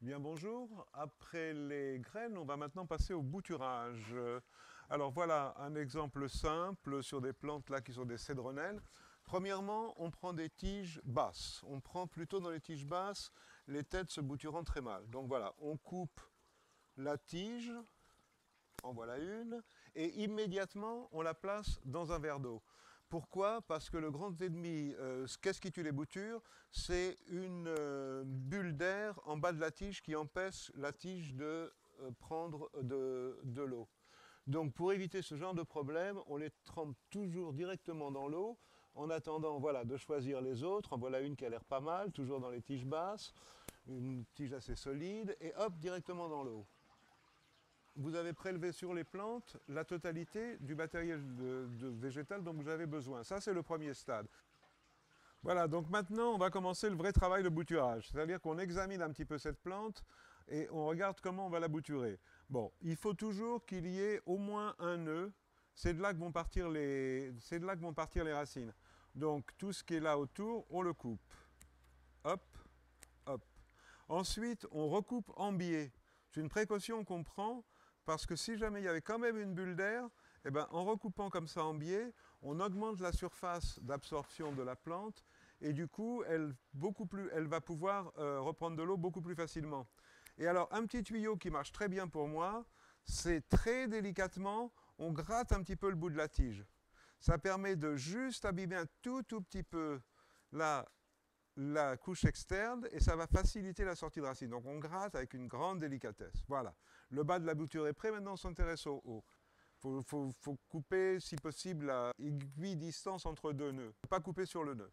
Bien bonjour, après les graines, on va maintenant passer au bouturage. Alors voilà un exemple simple sur des plantes là qui sont des cédronelles. Premièrement, on prend des tiges basses. On prend plutôt dans les tiges basses les têtes se bouturant très mal. Donc voilà, on coupe la tige, en voilà une, et immédiatement on la place dans un verre d'eau. Pourquoi? Parce que le grand ennemi, qu'est-ce qui tue les boutures? C'est une bulle d'air en bas de la tige qui empêche la tige de prendre de l'eau. Donc pour éviter ce genre de problème, on les trempe toujours directement dans l'eau, en attendant voilà, de choisir les autres. En voilà une qui a l'air pas mal, toujours dans les tiges basses, une tige assez solide, et hop, directement dans l'eau. Vous avez prélevé sur les plantes la totalité du matériel végétal dont vous avez besoin. Ça, c'est le premier stade. Voilà, donc maintenant, on va commencer le vrai travail de bouturage. C'est-à-dire qu'on examine un petit peu cette plante et on regarde comment on va la bouturer. Bon, il faut toujours qu'il y ait au moins un nœud. C'est de là que vont partir les racines. Donc, tout ce qui est là autour, on le coupe. Hop, hop. Ensuite, on recoupe en biais. C'est une précaution qu'on prend parce que si jamais il y avait quand même une bulle d'air, eh ben, en recoupant comme ça en biais, on augmente la surface d'absorption de la plante et du coup, elle va pouvoir reprendre de l'eau beaucoup plus facilement. Et alors, un petit tuyau qui marche très bien pour moi, c'est très délicatement, on gratte un petit peu le bout de la tige. Ça permet de juste abîmer un tout petit peu la couche externe et ça va faciliter la sortie de racine. Donc on gratte avec une grande délicatesse. Voilà. Le bas de la bouture est prêt, maintenant on s'intéresse au haut. Il faut couper, si possible, à équidistance entre deux nœuds. Pas couper sur le nœud.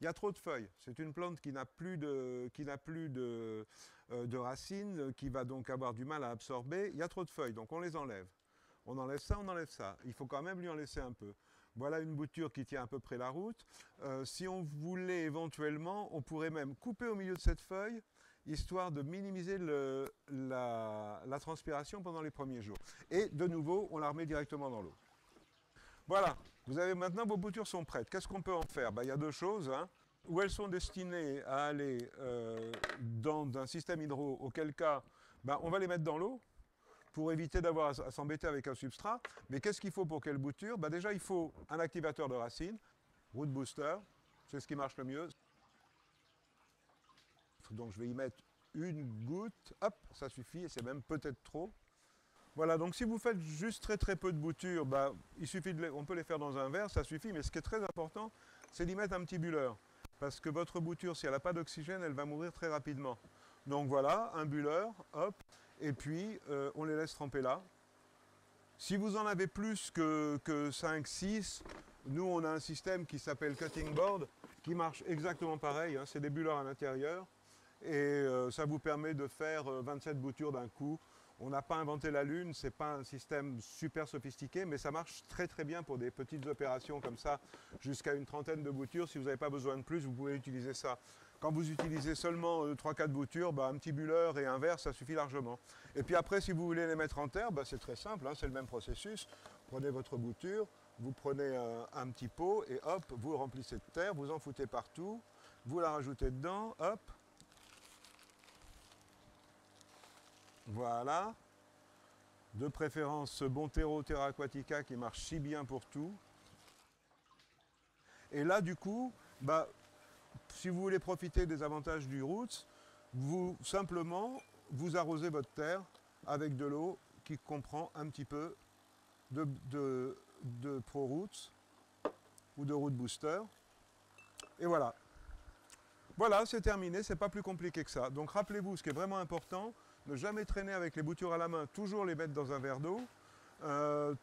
Il y a trop de feuilles. C'est une plante qui n'a plus de racines, qui va donc avoir du mal à absorber. Il y a trop de feuilles, donc on les enlève. On enlève ça, on enlève ça. Il faut quand même lui en laisser un peu. Voilà une bouture qui tient à peu près la route. Si on voulait éventuellement, on pourrait même couper au milieu de cette feuille, histoire de minimiser la transpiration pendant les premiers jours. Et de nouveau, on la remet directement dans l'eau. Voilà, vous avez maintenant vos boutures sont prêtes. Qu'est-ce qu'on peut en faire? Il y a deux choses. Où elles sont destinées à aller dans un système hydro, auquel cas, on va les mettre dans l'eau pour éviter d'avoir à s'embêter avec un substrat. Mais qu'est-ce qu'il faut pour qu'elles bouturent? Déjà, il faut un activateur de racines, root booster, c'est ce qui marche le mieux. Donc je vais y mettre une goutte, hop, ça suffit, et c'est même peut-être trop. Voilà, donc si vous faites juste très peu de boutures, il suffit on peut les faire dans un verre, ça suffit, mais ce qui est très important, c'est d'y mettre un petit bulleur. Parce que votre bouture, si elle n'a pas d'oxygène, elle va mourir très rapidement. Donc voilà, un bulleur, hop, et puis on les laisse tremper là. Si vous en avez plus que 5, 6, nous on a un système qui s'appelle cutting board, qui marche exactement pareil, c'est des bulleurs à l'intérieur, et ça vous permet de faire 27 boutures d'un coup. On n'a pas inventé la Lune, ce n'est pas un système super sophistiqué, mais ça marche très bien pour des petites opérations comme ça, jusqu'à une trentaine de boutures. Si vous n'avez pas besoin de plus, vous pouvez utiliser ça. Quand vous utilisez seulement 3-4 boutures, un petit bulleur et un verre, ça suffit largement. Et puis après, si vous voulez les mettre en terre, c'est très simple, c'est le même processus. Prenez votre bouture, vous prenez un petit pot et hop, vous remplissez de terre, vous en foutez partout, vous la rajoutez dedans, hop. Voilà. De préférence ce Bontero Terra Aquatica qui marche si bien pour tout. Et là, du coup, si vous voulez profiter des avantages du Roots, simplement, vous arrosez votre terre avec de l'eau qui comprend un petit peu de Pro Roots ou de Root Booster. Et voilà. Voilà, c'est terminé, c'est pas plus compliqué que ça. Donc rappelez-vous, ce qui est vraiment important, ne jamais traîner avec les boutures à la main, toujours les mettre dans un verre d'eau,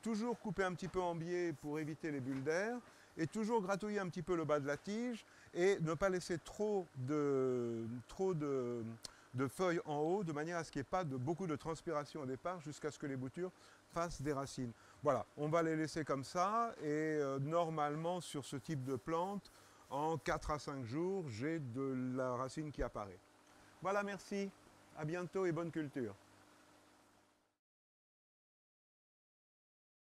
toujours couper un petit peu en biais pour éviter les bulles d'air, et toujours gratouiller un petit peu le bas de la tige, et ne pas laisser trop de feuilles en haut, de manière à ce qu'il n'y ait pas beaucoup de transpiration au départ, jusqu'à ce que les boutures fassent des racines. Voilà, on va les laisser comme ça, et normalement, sur ce type de plante, en 4 à 5 jours, j'ai de la racine qui apparaît. Voilà, merci. À bientôt et bonne culture.